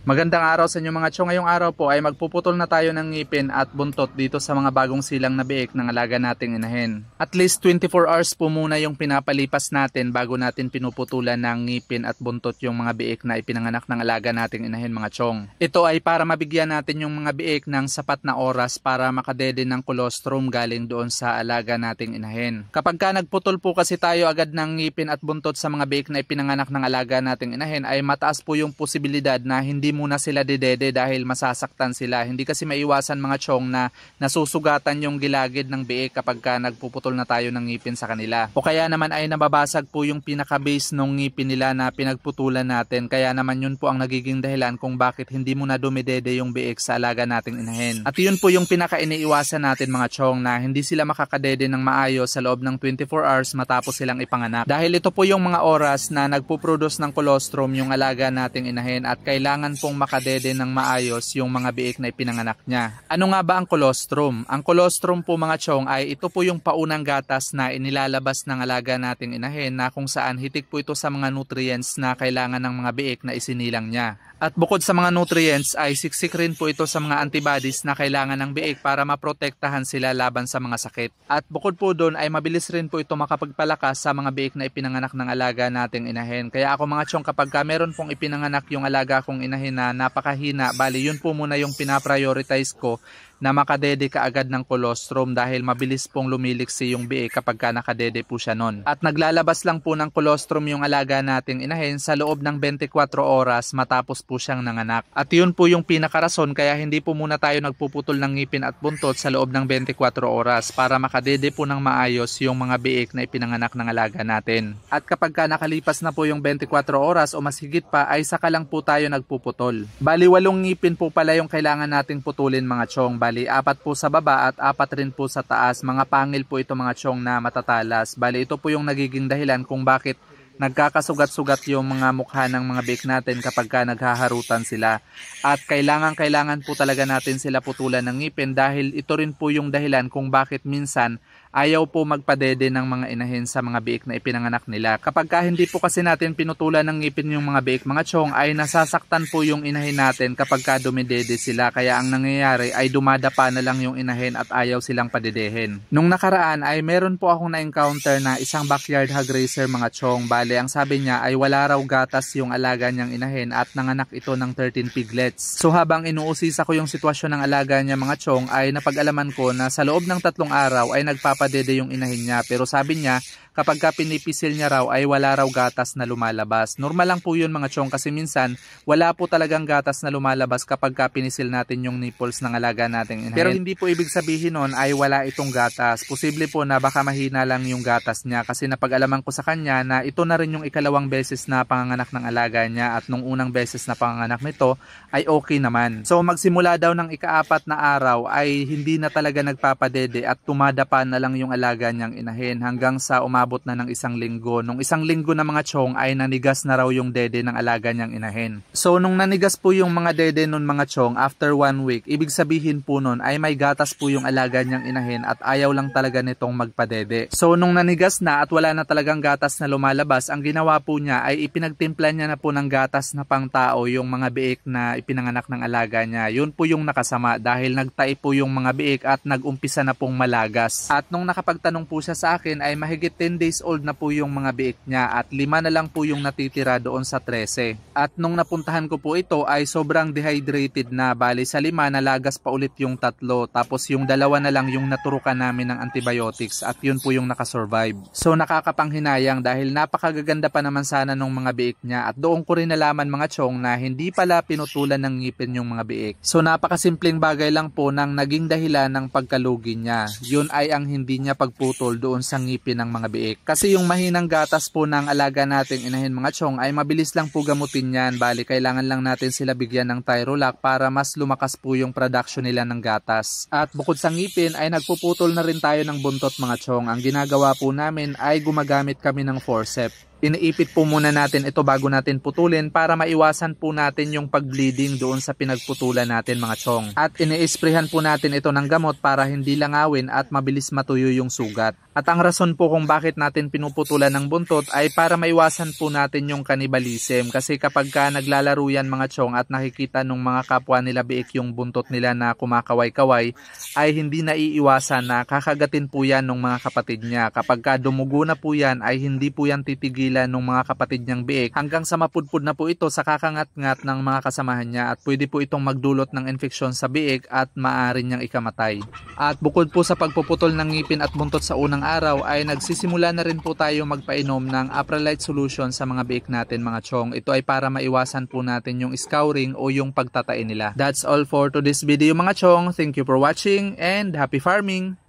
Magandang araw sa inyo mga chong. Ngayong araw po ay magpuputol na tayo ng ngipin at buntot dito sa mga bagong silang na biik ng alaga nating inahin. At least 24 hours po muna yung pinapalipas natin bago natin pinuputulan ng ngipin at buntot yung mga biik na ipinanganak ng alaga nating inahin mga chong. Ito ay para mabigyan natin yung mga biik ng sapat na oras para makadede ng colostrum galing doon sa alaga nating inahin. Kapag ka nagputol po kasi tayo agad ng ngipin at buntot sa mga biik na ipinanganak ng alaga nating inahin ay mataas po yung posibilidad na hindi muna sila didede dahil masasaktan sila. Hindi kasi maiwasan mga chong na nasusugatan yung gilagid ng biik kapag ka nagpuputol na tayo ng ngipin sa kanila. O kaya naman ay nababasag po yung pinaka-base ng ngipin nila na pinagputulan natin. Kaya naman yun po ang nagiging dahilan kung bakit hindi muna dumidede yung biik sa alaga nating inahin. At yun po yung pinaka-iniiwasan natin mga chong na hindi sila makakadede ng maayos sa loob ng 24 hours matapos silang ipanganak. Dahil ito po yung mga oras na nagpuproduce ng colostrum yung alaga nating inahin at kailangan pong makadede ng maayos yung mga biik na ipinanganak niya. Ano nga ba ang colostrum? Ang colostrum po mga chong ay ito po yung paunang gatas na inilalabas ng alaga nating inahin na kung saan hitik po ito sa mga nutrients na kailangan ng mga biik na isinilang niya. At bukod sa mga nutrients ay siksik rin po ito sa mga antibodies na kailangan ng biik para maprotektahan sila laban sa mga sakit. At bukod po doon ay mabilis rin po ito makapagpalakas sa mga biik na ipinanganak ng alaga nating inahin. Kaya ako mga chong kapag meron pong ipinanganak yung alaga kong inahin na napakahina, bali yun po muna yung pinaprioritize ko na makadede ka agad ng colostrum dahil mabilis pong lumiliksi yung biik kapag ka nakadede po siya nun. At naglalabas lang po ng colostrum yung alaga nating inahin sa loob ng 24 oras matapos po siyang nanganak. At yun po yung pinakarason kaya hindi po muna tayo nagpuputol ng ngipin at buntot sa loob ng 24 oras para makadede po ng maayos yung mga biik na ipinanganak ng alaga natin. At kapag ka nakalipas na po yung 24 oras o mas higit pa ay saka lang po tayo nagpuputol. Bali 8 ngipin po pala yung kailangan nating putulin mga chong. Bali 4 po sa baba at 4 rin po sa taas. Mga pangil po ito mga chong na matatalas. Bali ito po yung nagiging dahilan kung bakit nagkakasugat-sugat yung mga mukha ng mga biik natin kapag ka naghaharutan sila. At kailangan po talaga natin sila putulan ng ngipin dahil ito rin po yung dahilan kung bakit minsan ayaw po magpadede ng mga inahin sa mga biik na ipinanganak nila. Kapag ka hindi po kasi natin pinutulan ng ngipin yung mga biik mga chong ay nasasaktan po yung inahin natin kapag ka dumidede sila. Kaya ang nangyayari ay dumadapa na lang yung inahin at ayaw silang padedehin. Nung nakaraan ay meron po akong na-encounter na isang backyard hog racer mga chong. Bale ang sabi niya ay wala raw gatas yung alaga niyang inahin at nanganak ito ng 13 piglets. So habang inuusisa ko yung sitwasyon ng alaga niya mga chong ay napag-alaman ko na sa loob ng 3 araw ay nagpapadede yung inahin niya, pero sabi niya kapag ka pinipisil niya raw ay wala raw gatas na lumalabas. Normal lang po yun mga chong kasi minsan wala po talagang gatas na lumalabas kapag ka pinisil natin yung nipples ng alaga nating inahin. Pero hindi po ibig sabihin nun ay wala itong gatas. Posible po na baka mahina lang yung gatas niya kasi napag-alaman ko sa kanya na ito na rin yung ikalawang beses na panganganak ng alaga niya at nung unang beses na panganganak nito ay okay naman. So magsimula daw ng ika-4 na araw ay hindi na talaga nagpapadede at tumadapa na lang yung alaga niyang inahin hanggang sa umabot na ng 1 linggo. Nung 1 linggo na mga chong ay nanigas na raw yung dede ng alaga niyang inahin. So nung nanigas po yung mga dede nun mga chong after 1 week, ibig sabihin po nun ay may gatas po yung alaga niyang inahin at ayaw lang talaga nitong magpadede. So nung nanigas na at wala na talagang gatas na lumalabas, ang ginawa po niya ay ipinagtimpla niya na po ng gatas na pangtao yung mga biik na ipinanganak ng alaga niya. Yun po yung nakasama dahil nagtai po yung mga biik at nagumpisa na pong malagas. At nung nakapagtanong po siya sa akin ay mahigit 10 days old na po yung mga biik niya at 5 na lang po yung natitira doon sa 13. At nung napuntahan ko po ito ay sobrang dehydrated na, bali sa 5 nalagas pa ulit yung 3 tapos yung 2 na lang yung naturukan namin ng antibiotics at yun po yung nakasurvive. So nakakapanghinayang dahil napakagaganda pa naman sana nung mga biik niya at doon ko rin nalaman mga chong na hindi pala pinutulan ng ngipin yung mga biik. So napakasimpleng bagay lang po nang naging dahilan ng pagkalugi niya. Yun ay ang hindi niya pagputol doon sa ngipin ng mga biik. Kasi yung mahinang gatas po ng alaga nating inahin mga chong ay mabilis lang po gamutin yan. Bali kailangan lang natin sila bigyan ng Tyrolac para mas lumakas po yung production nila ng gatas. At bukod sa ngipin ay nagpuputol na rin tayo ng buntot mga chong. Ang ginagawa po namin ay gumagamit kami ng forceps. Iniipit po muna natin ito bago natin putulin para maiwasan po natin yung pag-bleeding doon sa pinagputulan natin mga chong. At iniisprehan po natin ito ng gamot para hindi langawin at mabilis matuyo yung sugat. At ang rason po kung bakit natin pinuputulan ng buntot ay para maiwasan po natin yung cannibalism. Kasi kapag ka naglalaro yan mga chong at nakikita ng mga kapwa nila biik yung buntot nila na kumakaway-kaway, ay hindi naiiwasan na kakagatin po yan ng mga kapatid niya. Kapag ka dumugo na po yan ay hindi po yan titigilan ng mga kapatid niyang biik hanggang sa mapudpud na po ito sa kakangat-ngat ng mga kasamahan niya at pwede po itong magdulot ng infeksyon sa biik at maaari niyang ikamatay. At bukod po sa pagpuputol ng ngipin at buntot sa unang araw ay nagsisimula na rin po tayo magpainom ng Apralite solution sa mga biik natin mga chong. Ito ay para maiwasan po natin yung scouring o yung pagtatai nila. That's all for today's video mga chong. Thank you for watching and happy farming!